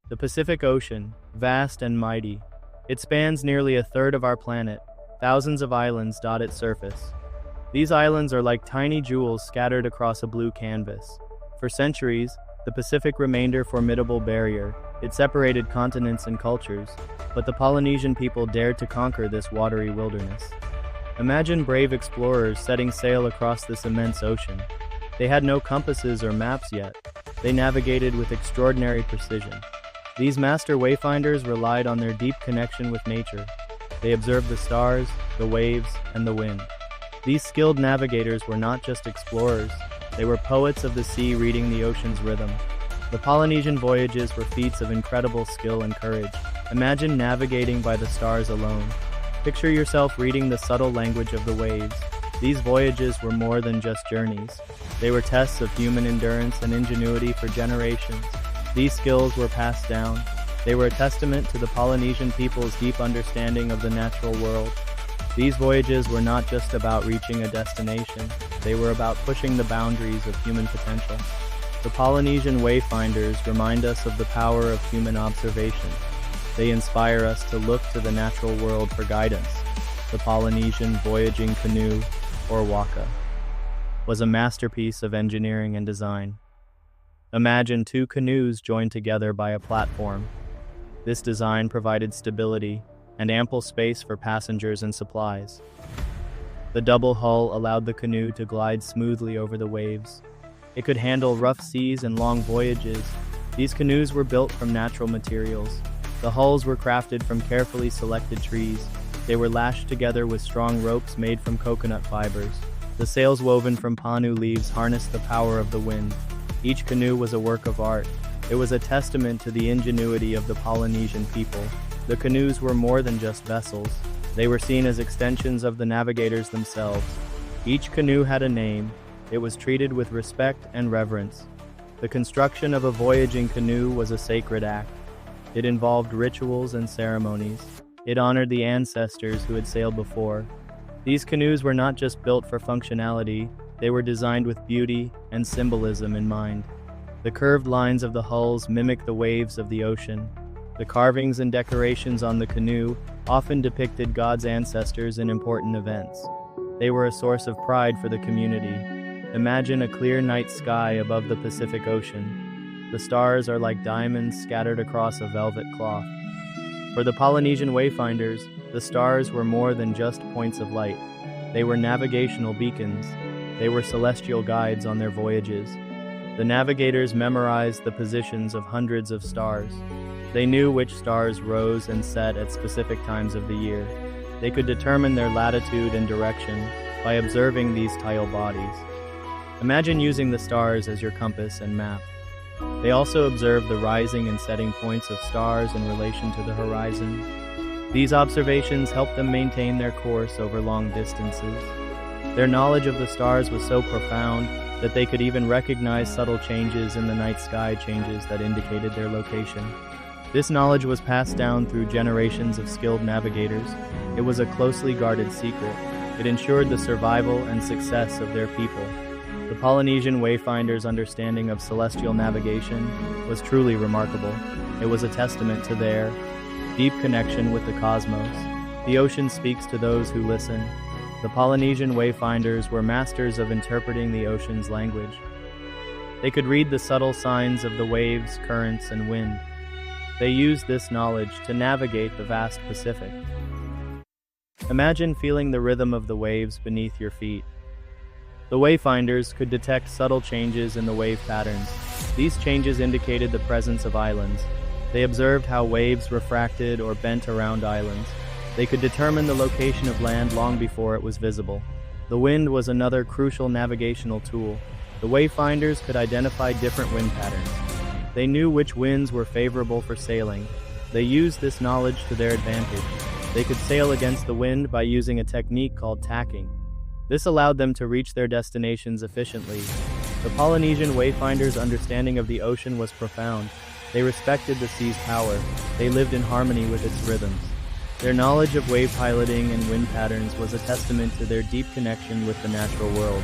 The Pacific Ocean, vast and mighty. It spans nearly a third of our planet. Thousands of islands dot its surface. These islands are like tiny jewels scattered across a blue canvas. For centuries, the Pacific remained a formidable barrier. It separated continents and cultures, but the Polynesian people dared to conquer this watery wilderness. Imagine brave explorers setting sail across this immense ocean. They had no compasses or maps yet. They navigated with extraordinary precision. These master wayfinders relied on their deep connection with nature. They observed the stars, the waves, and the wind. These skilled navigators were not just explorers, they were poets of the sea reading the ocean's rhythm. The Polynesian voyages were feats of incredible skill and courage. Imagine navigating by the stars alone. Picture yourself reading the subtle language of the waves. These voyages were more than just journeys. They were tests of human endurance and ingenuity for generations. These skills were passed down. They were a testament to the Polynesian people's deep understanding of the natural world. These voyages were not just about reaching a destination. They were about pushing the boundaries of human potential. The Polynesian Wayfinders remind us of the power of human observation. They inspire us to look to the natural world for guidance. The Polynesian voyaging canoe, or waka, was a masterpiece of engineering and design. Imagine two canoes joined together by a platform. This design provided stability and ample space for passengers and supplies. The double hull allowed the canoe to glide smoothly over the waves. It could handle rough seas and long voyages. These canoes were built from natural materials. The hulls were crafted from carefully selected trees. They were lashed together with strong ropes made from coconut fibers. The sails woven from panu leaves harnessed the power of the wind. Each canoe was a work of art. It was a testament to the ingenuity of the Polynesian people. The canoes were more than just vessels. They were seen as extensions of the navigators themselves. Each canoe had a name. It was treated with respect and reverence. The construction of a voyaging canoe was a sacred act. It involved rituals and ceremonies. It honored the ancestors who had sailed before. These canoes were not just built for functionality, they were designed with beauty and symbolism in mind. The curved lines of the hulls mimicked the waves of the ocean. The carvings and decorations on the canoe often depicted God's ancestors in important events. They were a source of pride for the community. Imagine a clear night sky above the Pacific Ocean. The stars are like diamonds scattered across a velvet cloth. For the Polynesian Wayfinders, the stars were more than just points of light. They were navigational beacons. They were celestial guides on their voyages. The navigators memorized the positions of hundreds of stars. They knew which stars rose and set at specific times of the year. They could determine their latitude and direction by observing these tidal bodies. Imagine using the stars as your compass and map. They also observed the rising and setting points of stars in relation to the horizon. These observations helped them maintain their course over long distances. Their knowledge of the stars was so profound that they could even recognize subtle changes in the night sky changes that indicated their location. This knowledge was passed down through generations of skilled navigators. It was a closely guarded secret. It ensured the survival and success of their people. The Polynesian Wayfinders' understanding of celestial navigation was truly remarkable. It was a testament to their deep connection with the cosmos. The ocean speaks to those who listen. The Polynesian Wayfinders were masters of interpreting the ocean's language. They could read the subtle signs of the waves, currents, and wind. They used this knowledge to navigate the vast Pacific. Imagine feeling the rhythm of the waves beneath your feet. The Wayfinders could detect subtle changes in the wave patterns. These changes indicated the presence of islands. They observed how waves refracted or bent around islands. They could determine the location of land long before it was visible. The wind was another crucial navigational tool. The Wayfinders could identify different wind patterns. They knew which winds were favorable for sailing. They used this knowledge to their advantage. They could sail against the wind by using a technique called tacking. This allowed them to reach their destinations efficiently. The Polynesian Wayfinders' understanding of the ocean was profound. They respected the sea's power. They lived in harmony with its rhythms. Their knowledge of wave piloting and wind patterns was a testament to their deep connection with the natural world.